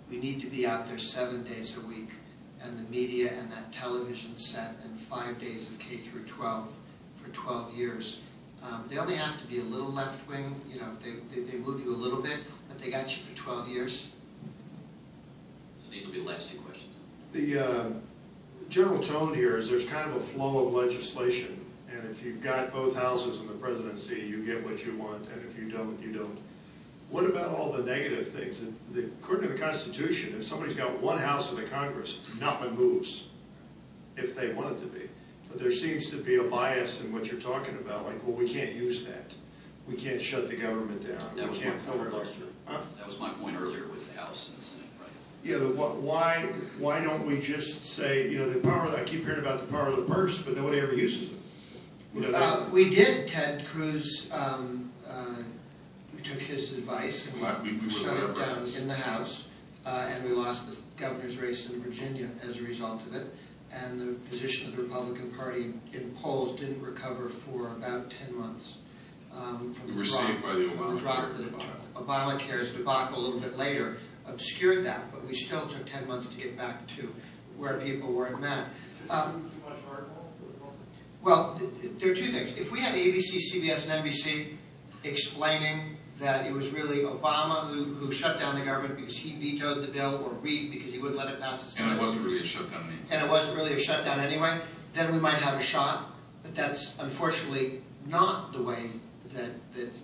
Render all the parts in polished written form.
we need to be out there 7 days a week, and the media and that television set and 5 days of K through 12 for 12 years. They only have to be a little left-wing, you know, if they move you a little bit, but they got you for 12 years. So these will be the last two questions. The general tone here is there's kind of a flow of legislation, and if you've got both houses in the presidency, you get what you want, and if you don't, you don't. What about all the negative things? According to the Constitution, if somebody's got one house in the Congress, nothing moves, if they want it to be. But there seems to be a bias in what you're talking about, like, well, we can't use that. We can't shut the government down. That was my point earlier. Huh? That was my point earlier with the House and the Senate, right? Yeah, why don't we just say, you know, the power, I keep hearing about the power of the purse, but nobody ever uses it. You know, we did. Ted Cruz, we took his advice and we shut it down in the House, and we lost the governor's race in Virginia as a result of it. And the position of the Republican Party in polls didn't recover for about 10 months. From the drop that it took. Obamacare's debacle a little bit later obscured that, but we still took 10 months to get back to where people weren't mad. Well, there are two things. If we had ABC, CBS, and NBC explaining that it was really Obama who shut down the government because he vetoed the bill, or Reid because he wouldn't let it pass the Senate. And it wasn't really a shutdown anyway. And it wasn't really a shutdown anyway, then we might have a shot. But that's unfortunately not the way that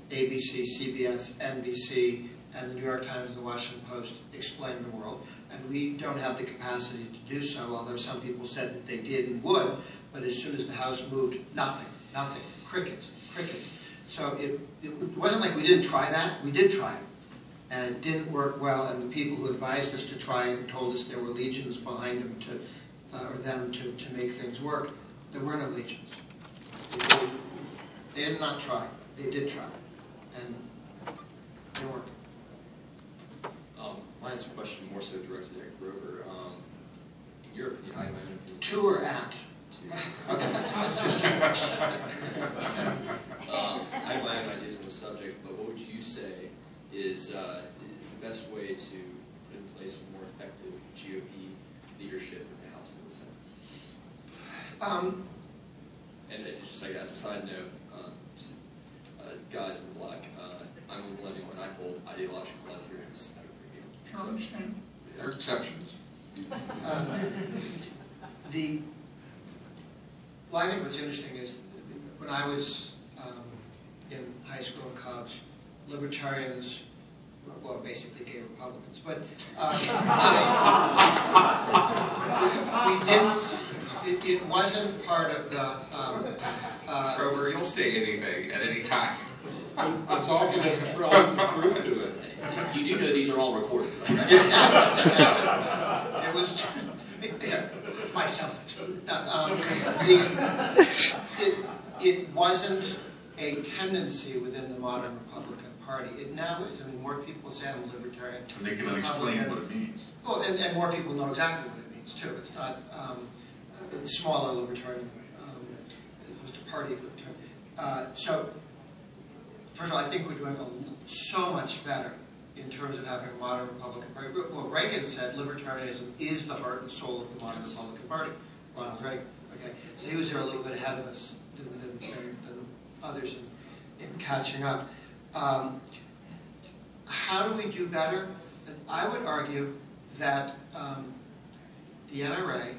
ABC, CBS, NBC, and the New York Times and the Washington Post explain the world. And we don't have the capacity to do so, although some people said that they did and would. But as soon as the House moved, nothing, crickets, crickets. So it wasn't like we didn't try that. We did try it. And it didn't work well, and the people who advised us to try it and told us there were legions behind them to make things work. There were no legions. They did not try. They did try. And they worked. Mine's a question more so directed at Grover. In your opinion, I have my own opinion. To or at? Okay. Just too much. I have my own ideas on the subject, but what would you say is the best way to put in place a more effective GOP leadership in the House and the Senate? And just like as a side note, to guys in the block, I'm a millennial and I hold ideological adherence at a premium. Sure, I understand. There are exceptions. Well, I think what's interesting is when I was in high school and college, libertarians, well, basically gay Republicans, but we didn't, it wasn't part of the... Grover, you'll say anything at any time. It's often there's a truth to it. You do know these are all recorded. It was myself excluded. It wasn't a tendency within the modern Republican Party. It now is. I mean, more people say I'm a libertarian. And they can explain what it means. Well, and more people know exactly what it means too. It's not a smaller libertarian as opposed to party libertarian. So, first of all, I think we're doing so much better in terms of having a modern Republican Party. Well, Reagan said libertarianism is the heart and soul of the modern Republican Party. Ronald Reagan. Okay, so he was there a little bit ahead of us than others in catching up. How do we do better? I would argue that the NRA,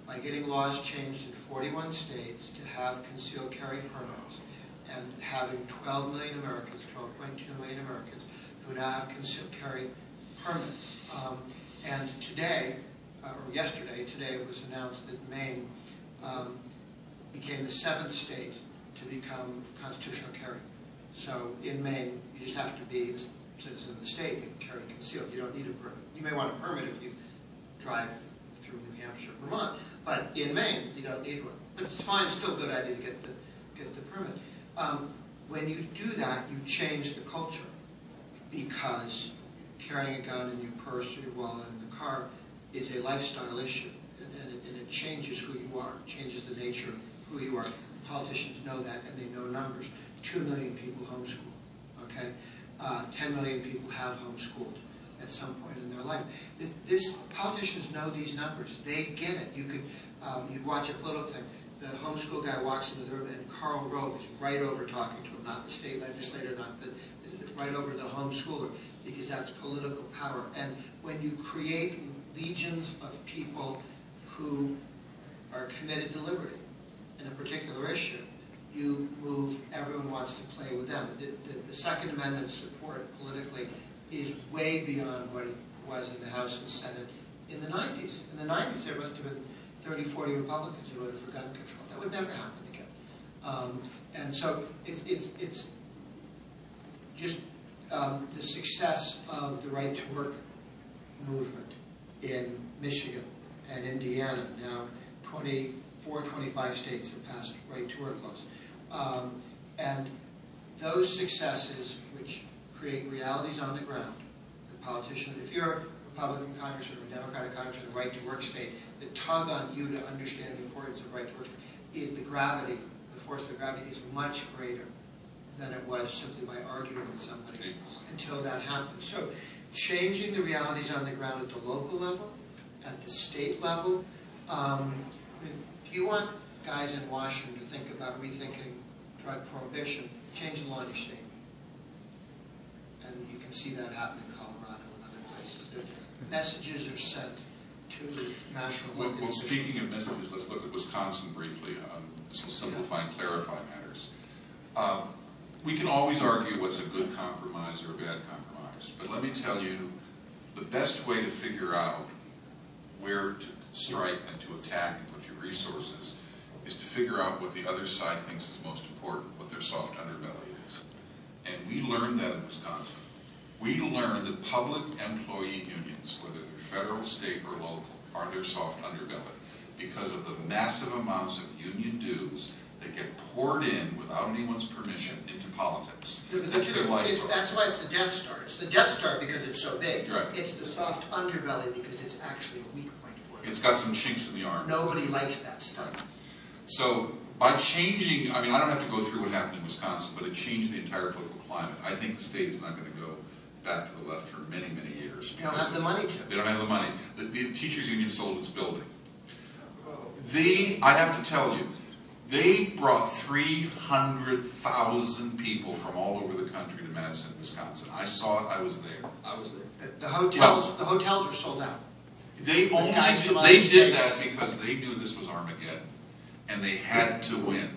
by getting laws changed in 41 states to have concealed carry permits, and having 12 million Americans, 12.2 million Americans, who now have concealed carry permits. And today, or yesterday, today it was announced that Maine became the 7th state to become constitutional carry. So in Maine, you just have to be a citizen of the state, you can carry concealed. You don't need a permit. You may want a permit if you drive through New Hampshire, Vermont, but in Maine, you don't need one. But it's fine, it's still a good idea to get the permit. When you do that, you change the culture, because carrying a gun in your purse or your wallet in the car is a lifestyle issue, and it changes who you are, it changes the nature of who you are. Politicians know that, and they know numbers. 2 million people homeschool, okay? 10 million people have homeschooled at some point in their my life. Politicians know these numbers. They get it. You'd watch a political thing. The homeschool guy walks into the room, and Karl Rove is right over talking to him, not the state legislator, right over the homeschooler, because that's political power. And when you create legions of people who are committed to liberty in a particular issue, you move, everyone wants to play with them. The Second Amendment support politically is way beyond what it was in the House and Senate in the 90s. In the 90s, there must have been 30, 40 Republicans who voted for gun control. That would never happen again. And so it's just the success of the right to work movement in Michigan and Indiana. Now 24, 25 states have passed right to work laws. And those successes, which create realities on the ground, the politician, if you're a Republican congressman or a Democratic congressman in a right to work state, the tug on you to understand the importance of right to work is the gravity, the force of gravity is much greater than it was simply by arguing with somebody until that happened. So changing the realities on the ground at the local level, at the state level, if you want guys in Washington to think about rethinking drug prohibition, change the law in your state. And you can see that happen in Colorado and other places. Messages are sent to national Well, officials. speaking of messages, let's look at Wisconsin briefly. This will simplify and clarify matters. We can always argue what's a good compromise or a bad compromise, but let me tell you, the best way to figure out where to strike and to attack and put your resources is to figure out what the other side thinks is most important, what their soft underbelly is. And we learned that in Wisconsin. We learned that public employee unions, whether they're federal, state, or local, are their soft underbelly because of the massive amounts of union dues that get poured in without anyone's permission into politics. Yeah, that's their lifeblood. That's why it's the Death Star. It's the Death Star because it's so big. Right. It's the soft underbelly because it's actually a weak point for them. It's got some chinks in the armor. Nobody likes that stuff. So by changing, I mean, I don't have to go through what happened in Wisconsin, but it changed the entire political climate. I think the state is not going to go back to the left for many, many years. They don't have the money to. They don't have the money. The teachers union sold its building. I have to tell you, they brought 300,000 people from all over the country to Madison, Wisconsin. I saw it. I was there. I was there. The hotels were sold out. They only guys from did, other they did states. that because they knew this was Armageddon, and they had to win,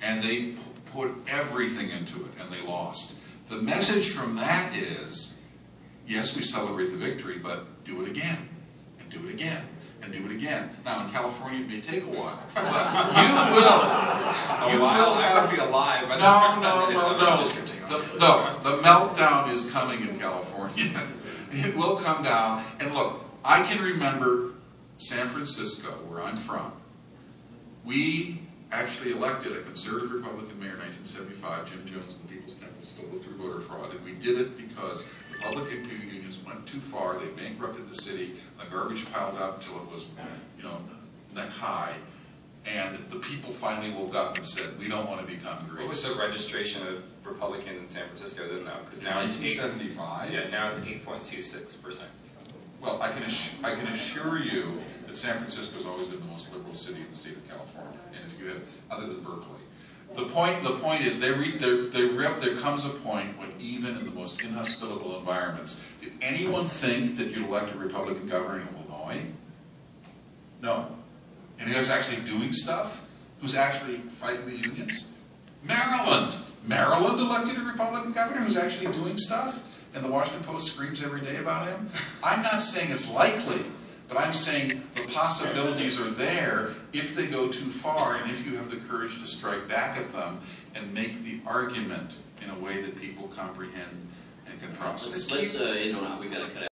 and they put everything into it, and they lost. The message from that is, yes, we celebrate the victory, but do it again, and do it again, and do it again. Now, in California, it may take a while, but you will. You will I have. would be alive. By The meltdown is coming in California. It will come down. And look, I can remember San Francisco, where I'm from. We actually elected a conservative Republican mayor in 1975. Jim Jones and the People's Temple stole it through voter fraud. And we did it because the public employee unions went too far. They bankrupted the city. The garbage piled up until it was, neck high. And the people finally woke up and said, we don't want to become great. What was the registration of Republicans in San Francisco? I didn't know, because now it's 1975. Yeah, now it's 8.26%. Well, I can assure you that San Francisco has always been the most liberal city in the state of California, and if you have, other than Berkeley. The point is, there comes a point when even in the most inhospitable environments, did anyone think that you'd elect a Republican governor in Illinois? No. And who's actually doing stuff? Who's actually fighting the unions? Maryland! Maryland elected a Republican governor who's actually doing stuff? And the Washington Post screams every day about him? I'm not saying it's likely, but I'm saying the possibilities are there if they go too far and if you have the courage to strike back at them and make the argument in a way that people comprehend and can process. Let's we've got to cut out.